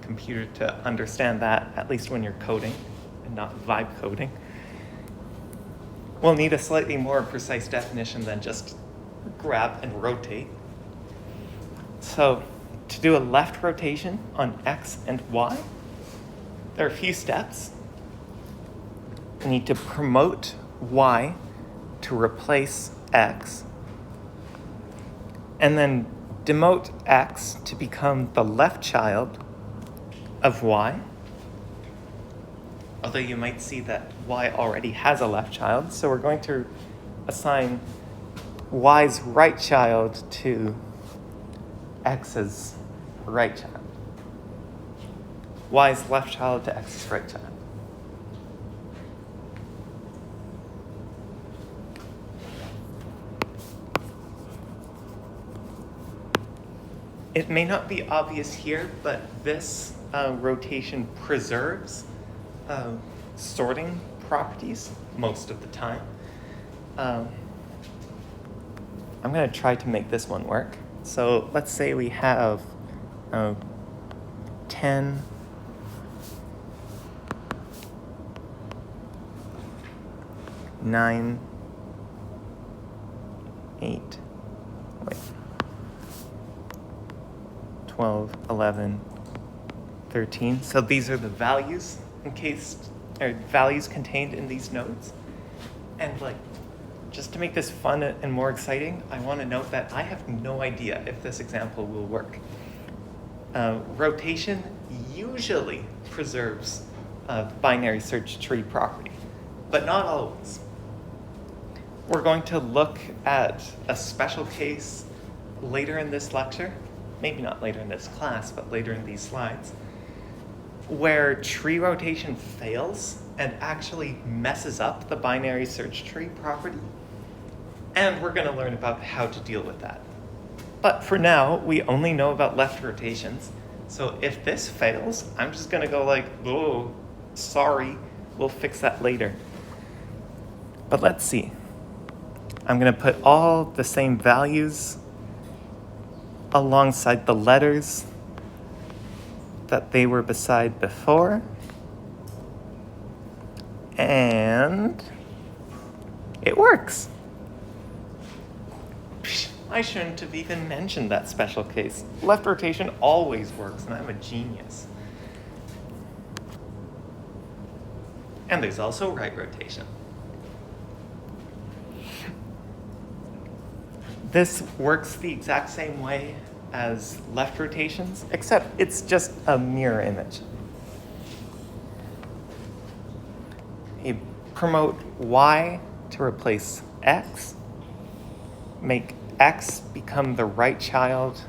computer to understand that, at least when you're coding and not vibe coding. We'll need a slightly more precise definition than just grab and rotate. So to do a left rotation on X and Y, there are a few steps. We need to promote Y to replace X, and then demote X to become the left child of Y. Although you might see that Y already has a left child, so we're going to assign Y's right child to X's right child. Y's left child to X's right child. It may not be obvious here, but this rotation preserves sorting properties most of the time. I'm going to try to make this one work. So let's say we have 10, 9, 8, 12, 11, 13. So these are the values values contained in these nodes. And just to make this fun and more exciting, I want to note that I have no idea if this example will work. Rotation usually preserves the binary search tree property, but not always. We're going to look at a special case later in this lecture, maybe not later in this class, but later in these slides, where tree rotation fails and actually messes up the binary search tree property. And we're going to learn about how to deal with that. But for now, we only know about left rotations. So if this fails, I'm just going to go oh, sorry, we'll fix that later. But let's see. I'm going to put all the same values alongside the letters that they were beside before. And it works. I shouldn't have even mentioned that special case. Left rotation always works, and I'm a genius. And there's also right rotation. This works the exact same way as left rotations, except it's just a mirror image. You promote Y to replace X, make X become the right child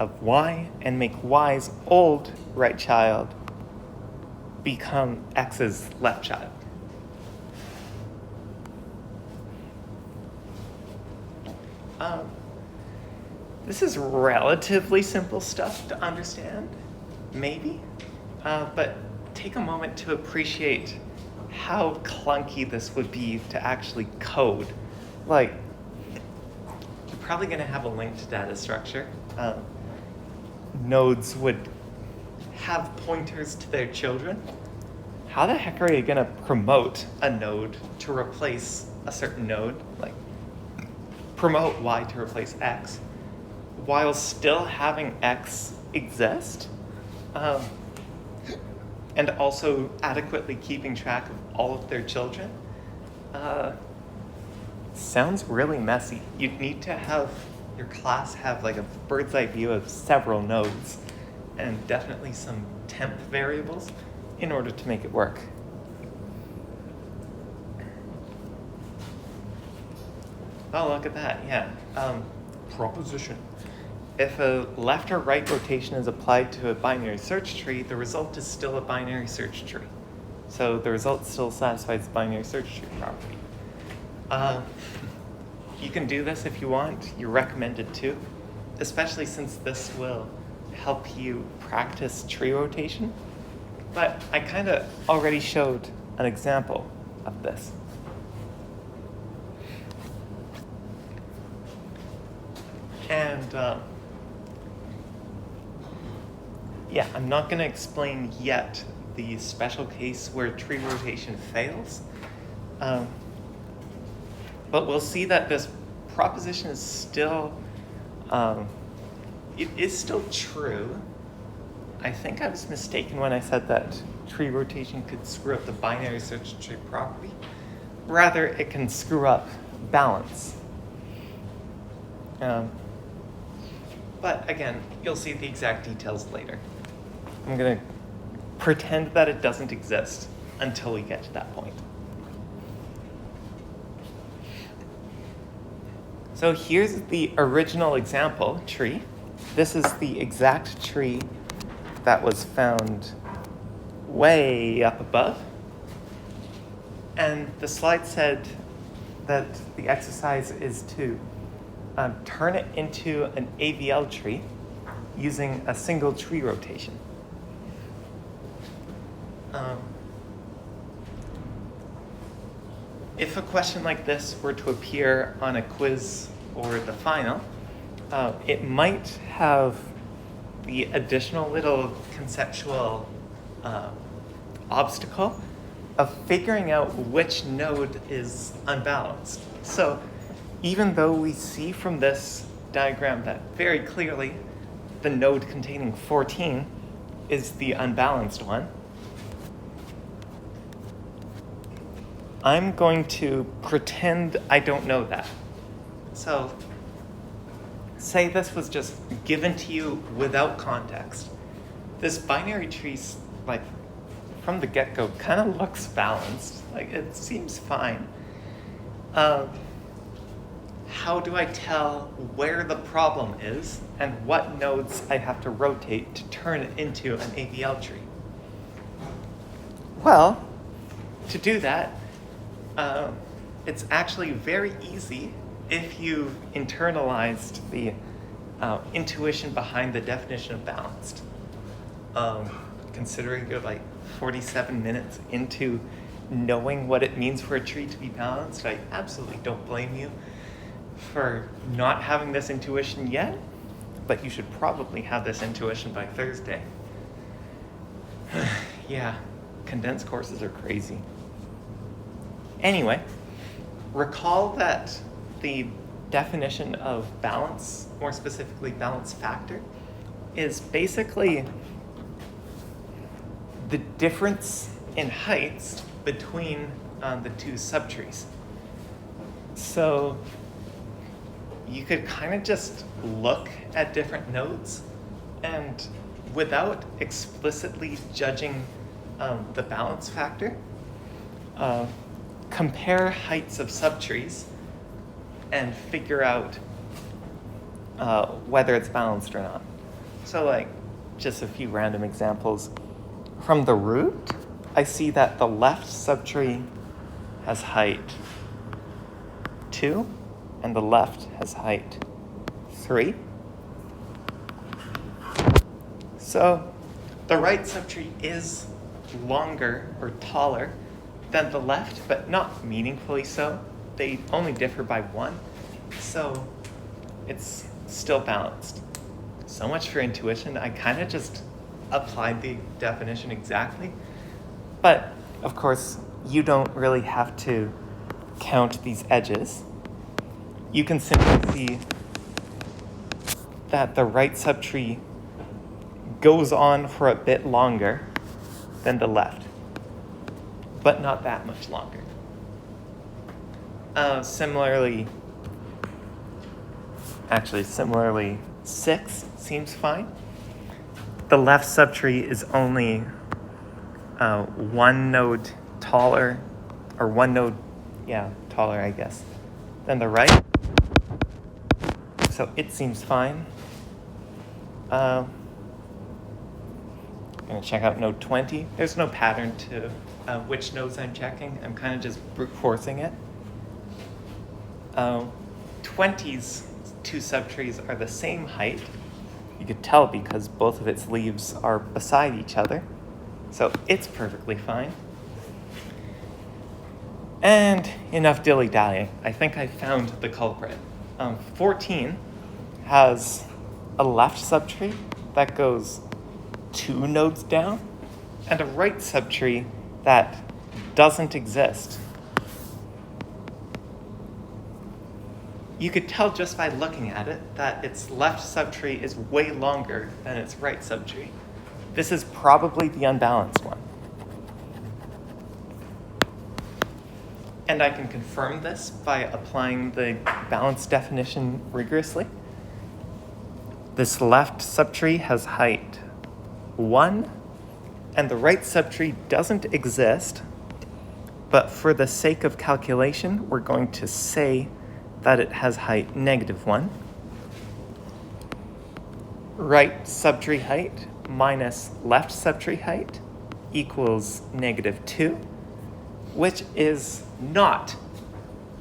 of Y, and make Y's old right child become X's left child. This is relatively simple stuff to understand, maybe, but take a moment to appreciate how clunky this would be to actually code. You're probably going to have a linked data structure. Nodes would have pointers to their children. How the heck are you going to promote a node to replace a certain node? Promote Y to replace X, while still having X exist, and also adequately keeping track of all of their children. Sounds really messy. You'd need to have your class have a bird's eye view of several nodes, and definitely some temp variables in order to make it work. Oh, look at that, yeah. Proposition. If a left or right rotation is applied to a binary search tree, the result is still a binary search tree. So the result still satisfies the binary search tree property. You can do this if you want. You're recommended to, especially since this will help you practice tree rotation. But I kind of already showed an example of this. And I'm not going to explain yet the special case where tree rotation fails. But we'll see that this proposition is still it is still true. I think I was mistaken when I said that tree rotation could screw up the binary search tree property. Rather, it can screw up balance. But again, you'll see the exact details later. I'm going to pretend that it doesn't exist until we get to that point. So here's the original example tree. This is the exact tree that was found way up above. And the slide said that the exercise is to turn it into an AVL tree using a single tree rotation. If a question like this were to appear on a quiz or the final, it might have the additional little conceptual obstacle of figuring out which node is unbalanced. So even though we see from this diagram that very clearly the node containing 14 is the unbalanced one, I'm going to pretend I don't know that. So say this was just given to you without context. This binary tree, like from the get-go, kind of looks balanced. Like it seems fine. How do I tell where the problem is and what nodes I have to rotate to turn it into an AVL tree? Well, to do that, it's actually very easy if you've internalized the intuition behind the definition of balanced. Considering you're like 47 minutes into knowing what it means for a tree to be balanced, I absolutely don't blame you for not having this intuition yet, but you should probably have this intuition by Thursday. Yeah, condensed courses are crazy. Anyway, recall that the definition of balance, more specifically balance factor, is basically the difference in heights between the two subtrees. So you could kind of just look at different nodes and without explicitly judging the balance factor, compare heights of subtrees and figure out whether it's balanced or not. So like just a few random examples. From the root, I see that the left subtree has height 2 and the left has height 3. So the right subtree is longer or taller than the left, but not meaningfully so. They only differ by 1, so it's still balanced. So much for intuition. I kind of just applied the definition exactly. But of course, you don't really have to count these edges. You can simply see that the right subtree goes on for a bit longer than the left, but not that much longer. Similarly, 6 seems fine. The left subtree is only one node taller, or one node, taller, I guess, than the right. So it seems fine. I'm going to check out node 20. There's no pattern to which nodes I'm checking. I'm kind of just brute forcing it. 20's two subtrees are the same height. You could tell because both of its leaves are beside each other. So it's perfectly fine. And enough dilly-dallying. I think I found the culprit. 14 has a left subtree that goes 2 nodes down and a right subtree that doesn't exist. you could tell just by looking at it that its left subtree is way longer than its right subtree. This is probably the unbalanced one. And I can confirm this by applying the balance definition rigorously. This left subtree has height 1, and the right subtree doesn't exist, but for the sake of calculation, we're going to say that it has height -1. Right subtree height minus left subtree height equals -2, which is not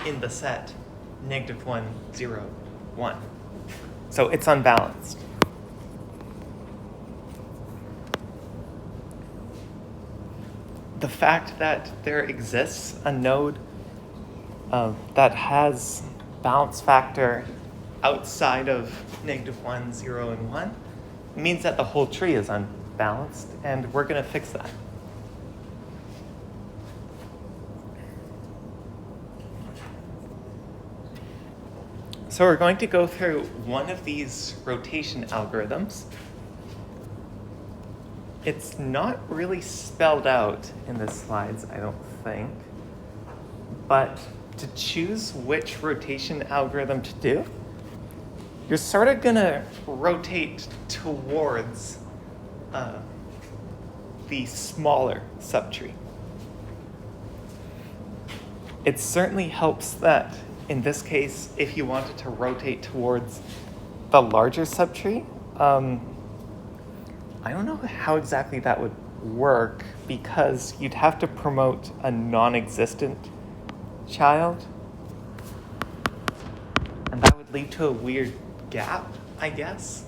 in the set -1, 0, 1. So it's unbalanced. The fact that there exists a node that has balance factor outside of -1, 0, and 1 means that the whole tree is unbalanced, and we're going to fix that. So we're going to go through one of these rotation algorithms. It's not really spelled out in the slides, I don't think. But to choose which rotation algorithm to do, you're sort of going to rotate towards the smaller subtree. It certainly helps that in this case, if you wanted to rotate towards the larger subtree, I don't know how exactly that would work because you'd have to promote a non-existent child. And that would lead to a weird gap, I guess,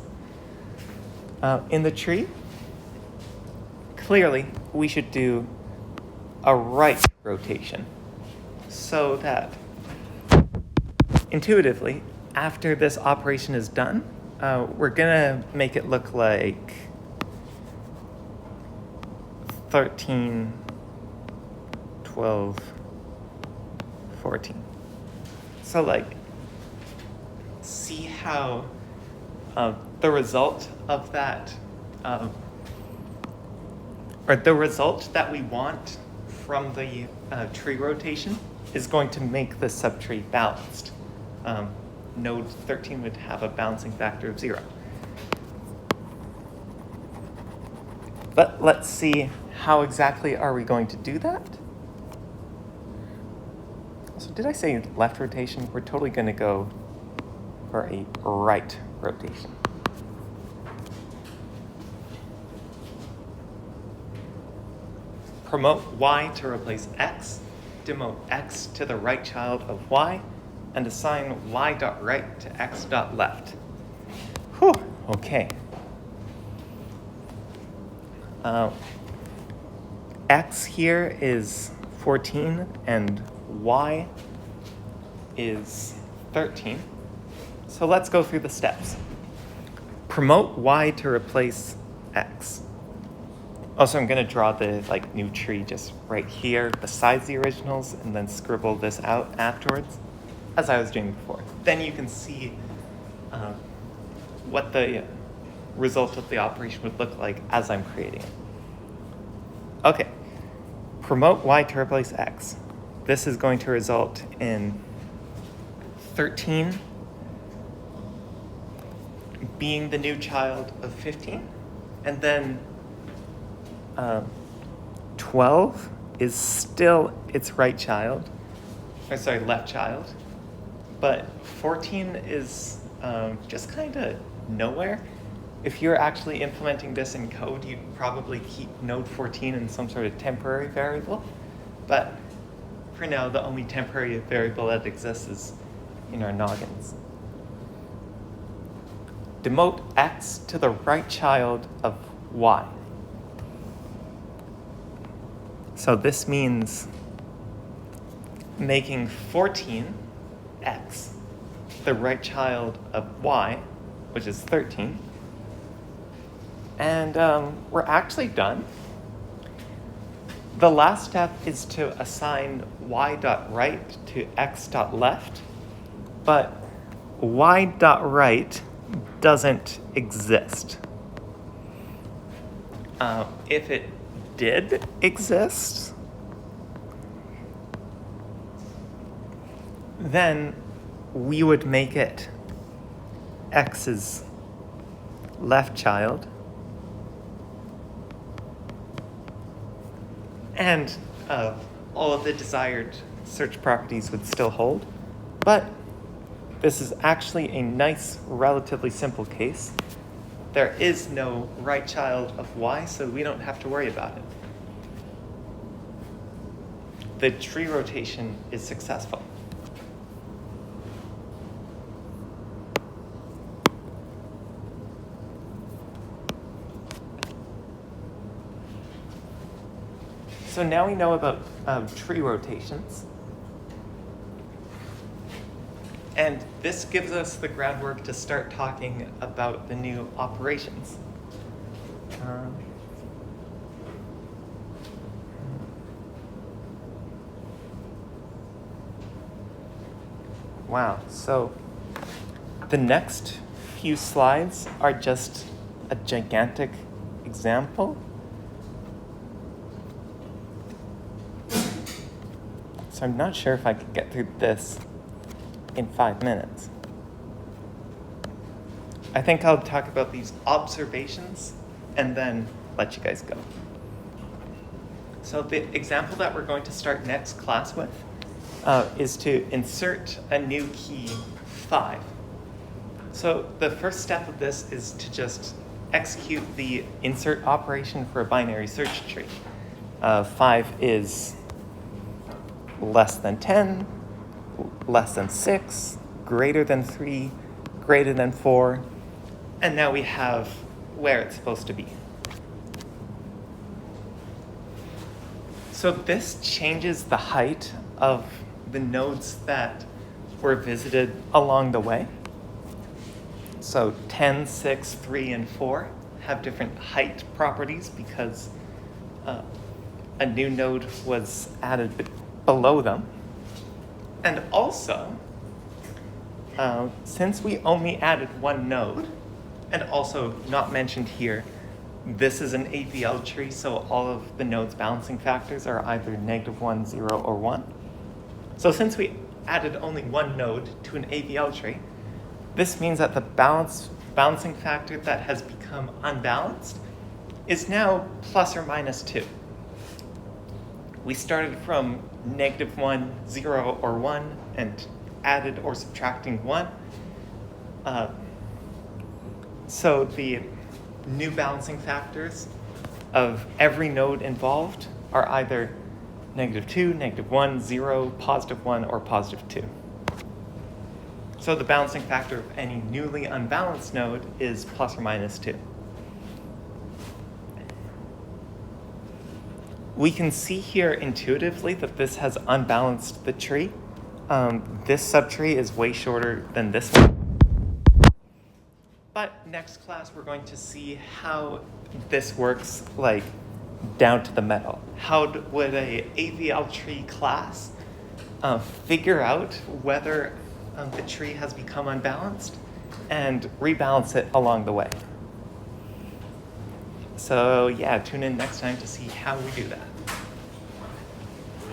in the tree. Clearly, we should do a right rotation so that intuitively, after this operation is done, we're gonna make it look like 13, 12, 14. So like, see how the result of that, or the result that we want from the tree rotation is going to make the subtree balanced. Node 13 would have a balancing factor of 0. But let's see how exactly are we going to do that. So did I say left rotation? We're totally going to go for a right rotation. Promote y to replace x, demote x to the right child of y, and assign y.right to x.left. Whew, okay. X here is 14 and y is 13. So let's go through the steps. Promote y to replace x. Also, I'm going to draw the new tree just right here besides the originals and then scribble this out afterwards, as I was doing before. Then you can see what the result of the operation would look like as I'm creating it. Okay, promote y to replace x. This is going to result in 13 being the new child of 15, and then 12 is still its right child, left child, but 14 is just kind of nowhere. If you're actually implementing this in code, you'd probably keep node 14 in some sort of temporary variable, but for now, the only temporary variable that exists is in our noggins. Demote x to the right child of y. So this means making 14x the right child of y, which is 13. And we're actually done. The last step is to assign y.right to x.left, but y.right doesn't exist. If it did exist, then we would make it x's left child, and all of the desired search properties would still hold. But this is actually a nice, relatively simple case. There is no right child of y, so we don't have to worry about it. The tree rotation is successful. So now we know about tree rotations. And this gives us the groundwork to start talking about the new operations. Wow, so the next few slides are just a gigantic example. So I'm not sure if I could get through this in 5 minutes. I think I'll talk about these observations and then let you guys go. So the example that we're going to start next class with is to insert a new key 5. So the first step of this is to just execute the insert operation for a binary search tree. 5 is less than 10, less than 6, greater than 3, greater than 4, and now we have where it's supposed to be. So this changes the height of the nodes that were visited along the way. So 10, 6, 3, and 4 have different height properties because a new node was added below them. And also, since we only added one node, and also not mentioned here, this is an AVL tree, so all of the nodes' balancing factors are either -1, 0, or 1. So since we added only one node to an AVL tree, this means that the balancing factor that has become unbalanced is now ±2. We started from -1, 0, or 1, and added or subtracting 1. So the new balancing factors of every node involved are either -2, -1, 0, +1, or +2. So the balancing factor of any newly unbalanced node is ±2. We can see here intuitively that this has unbalanced the tree. This subtree is way shorter than this one. But next class, we're going to see how this works, like, down to the metal. How would a AVL tree class figure out whether the tree has become unbalanced and rebalance it along the way? So yeah, tune in next time to see how we do that.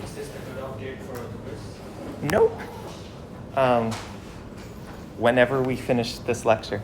Is this a good update for the quiz? Nope. Whenever we finish this lecture.